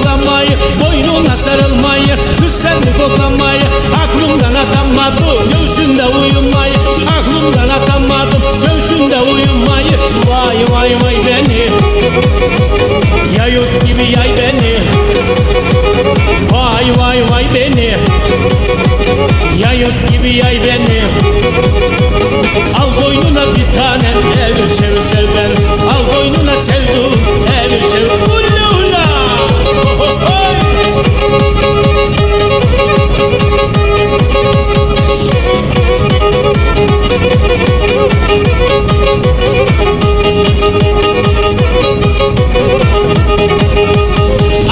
koklamayı, boynuna sarılmayı, kız seni koklamayı aklımdan atamadım, göğsünde uyumayı aklımdan atamadım, göğsünde uyumayı. Vay vay vay beni, yayık gibi yay beni. Vay vay vay beni, yayık gibi yay beni. Al boynuna bir tane evir sev sev ben, al boynuna sevduğum evir sev. Ulla ulla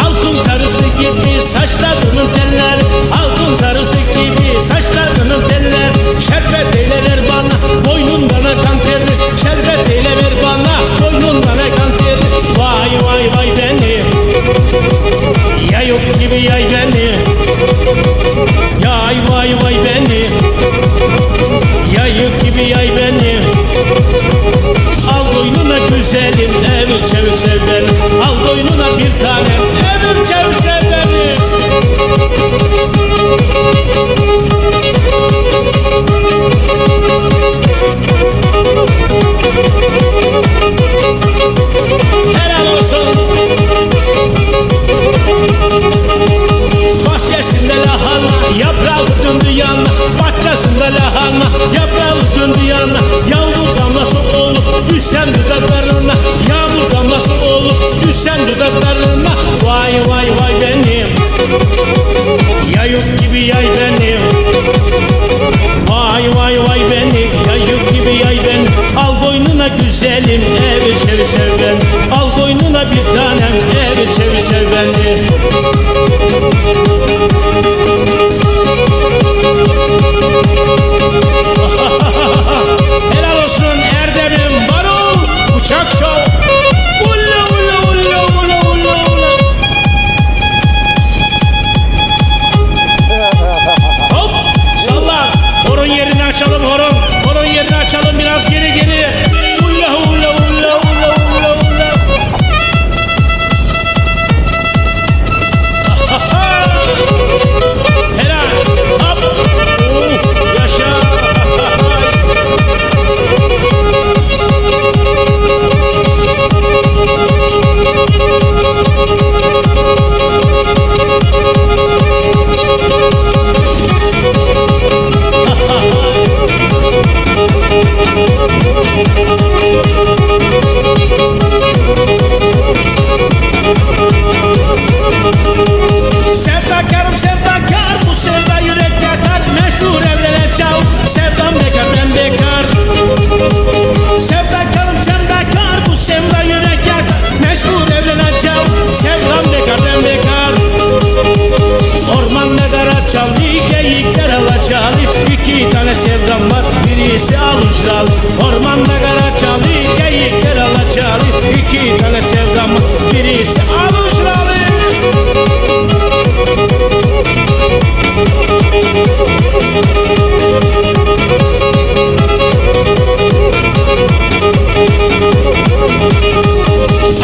altın sarısı gibi saçlarının teller, altın sarısı gibi saçlarının teller. Şerbet eyleler bana boynundan akan terri, şerbet eyle ver bana boynundan akan terri. Vay vay vay beni, yayık gibi yay beni. Yay vay vay beni, yayık gibi yay beni. Al boynuna güzelim evir çevir sev beni, al boynuna bir tanem evir çevir sev beni. Helal olsun. Bahçesinde lahana yaprağı döndü yana, bahçesinde lahana yaprağı döndü yana. Yağmur damlası olup düşen dudaklarına, yağmur damlası olup düşen dudaklarına. Vay vay vay benim, yayık gibi yay benim. Vay vay vay beni, yayık gibi yay ben. Al boynuna güzelim evir sev sev ben, al boynuna bir tanem evir sev sev beni. Helal olsun Erdem'im, Barul Uçak Show. Ulla ulla ulla ulla ulla ulla. Hop salla, horon yerini açalım, horon, horon yerini açalım biraz geri geri. Ulla ulla ulla ulla ulla ulla. Helal. Hop. Yaşa. Sevdakarım sevdakar, bu sevda yürek yakar. Meşhur evleneceğim, sevdam bekar ben bekar. Sevdakarım sevdakar, bu sevda yürek yakar. Meşhur evleneceğim, sevdam bekar ben bekar. Ormanda karaçalı, geyikler alacalı. İki tane sevdam var, birisi alucralı. Ormanda karaçalı, geyikler alacalı. İki tane sevdam var, birisi alucralı.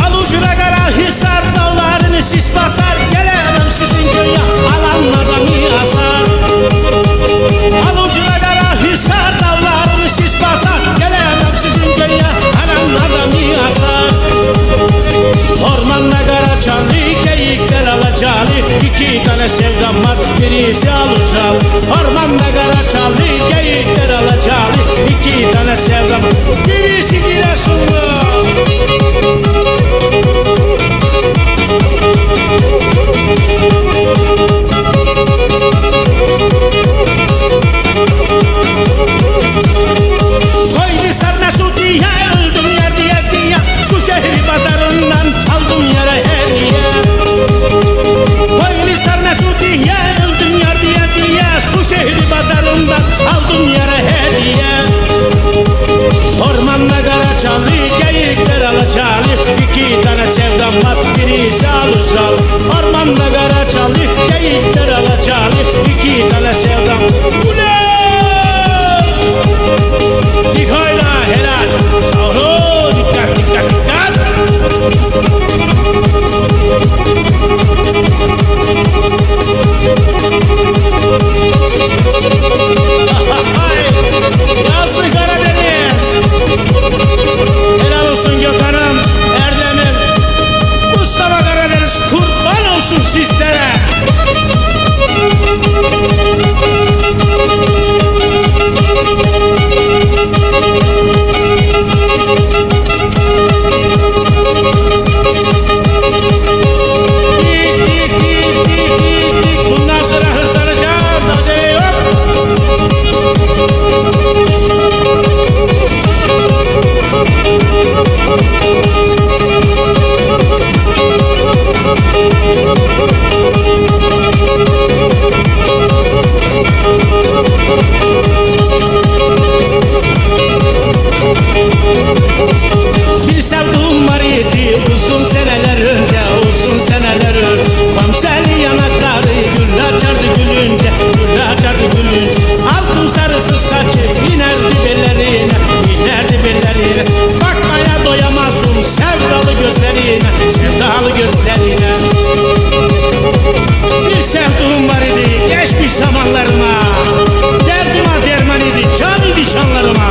Alucra Karahisar dağlarını sis basar, gelemem sizin köye alanmadan asar. Alucra Karahisar dağlarını sis basar, gelemem sizin köye alanmadan asar. Ormanda karaçalı, geyikler alacalı. İki tane sevdam var, birisi alucralı. Ormanda karaçalı, geyikler alacalı. İki tane sevdam, birisi Giresunlu. Koylisar Mesudiye, öldüm yer diye diye. Şu şehri pazarından aldım yere hediye. Koylisar Mesudiye, öldüm yer diye diye. Şu şehri pazarından aldım yere hediye. Ormanda karaçalı, geyikler alacalı. İki tane sevdam var, birisi alucralı. Ormanda karaçalı, geyikler alacalı. İki tane sevdam. Ulan! Dikayla helal. Sağ olun, dikkat dikkat dikkat. Bir sevduğum var idi uzun seneler önce, uzun seneler önce. Komşeli yanakları gül açardı gülünce, gül açardı gülünce. Altın sarısı saçı inerdi bellerine, inerdi bellerine. Bakmaya doyamazdım sevdalı gözlerine, sevdalı gözlerine. Bir sevduğum var idi geçmiş zamanlarıma, derdime derman idi, can idi canlarıma.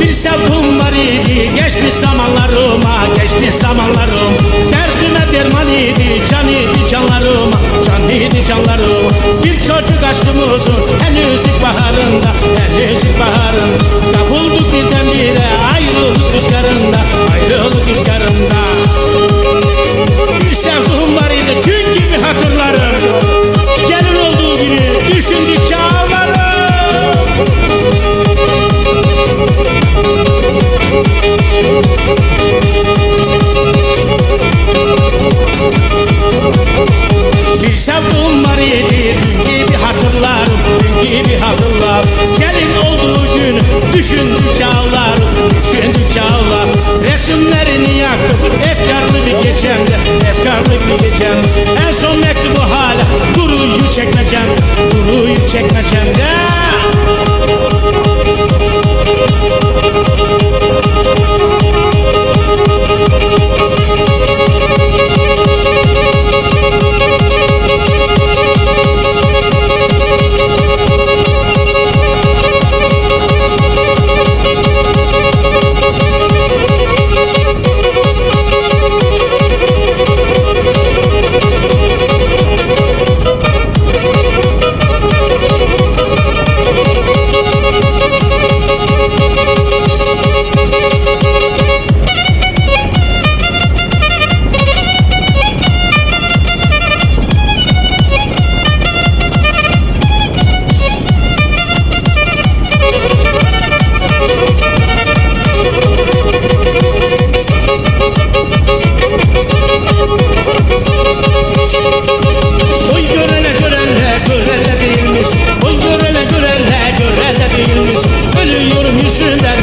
Bir sevduğum var idi geçmiş zamanlarıma, geçmiş zamanlarım. Derdime derman idi, can idi canlarıma, can idi canlarıma. Bir çocuk aşkımızın henüz ilkbaharında, henüz ilkbaharında. Kapıldık birdenbire ayrılık rüzgarında, ayrılık rüzgarında. Bir sevduğum var idi gün gibi hatırlarım. Gelin olduğu günü düşündükçe ağlarım. Bir sevduğum var idi dün gibi hatırlarım, dün gibi hatırlarım. Gelin olduğu gün düşündükçe ağlarım, düşündükçe ağlarım. Resimlerini yaktım efkarlı bir gecemde, efkarlı bir gecemde. En son mektubu hala duruyu çekmecem, duruyu çekmecemde.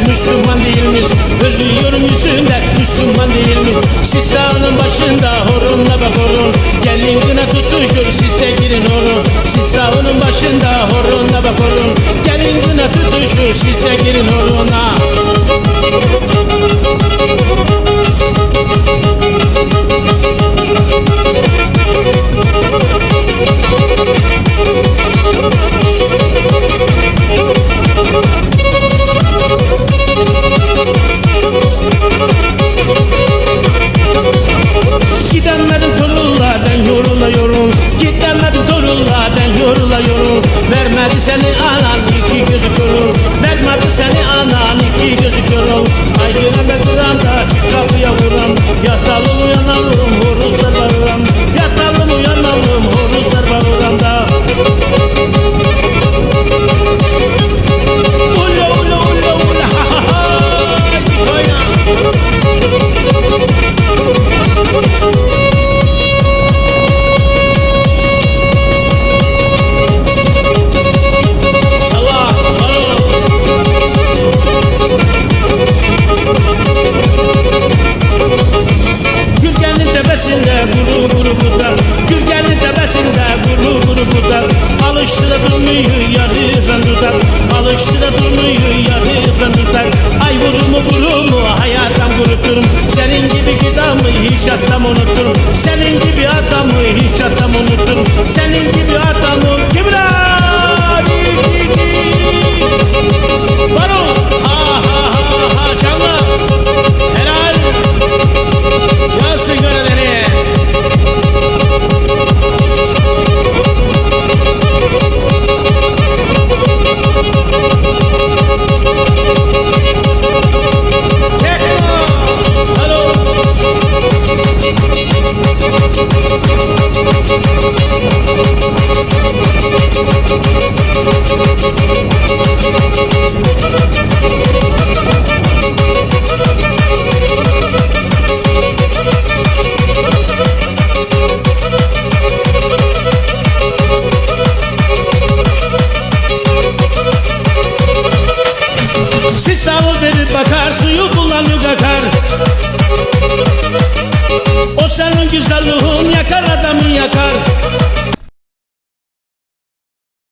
Müslüman değilmiş, ölüyorum yüzünden Müslüman değilmiş. Siz dağının başında horunla bak horun, gelin kına tutuşur siz de girin horun. Siz dağının başında horunla bak horun, gelin kına tutuşur siz de girin horuna. Gidemedim torunla ben yorula yorul, gidemedim torunla ben yorula yorul. Vermedi seni anan iki gözü körül, vermedi seni anan iki gözü körül. Aydın'a duranda çık kapıya vuram, yatalım uyanalım horuzlar bağıram, yatalım uyanalım horuzlar bağıram da. Ula ula ula ula ha ha ha, git oyna. Gülgenin tepesinde guru guru buda, Gülgenin tepesinde guru guru buda. Alıştı da durmuyor yarı randuda, alıştı da durmuyor yarı randuda. Ay vurur mu hayattan kuruturum, senin gibi gidamı hiç atlam unuturum. Senin gibi adamı hiç atlam unuturum, senin gibi adamı kibra. Baro ha ha ha ha canlı helal yansın Karadeniz. Tekno halo. verir bakar, suyu kullanıyor kakar. O senin güzelliğin yakar adamı yakar.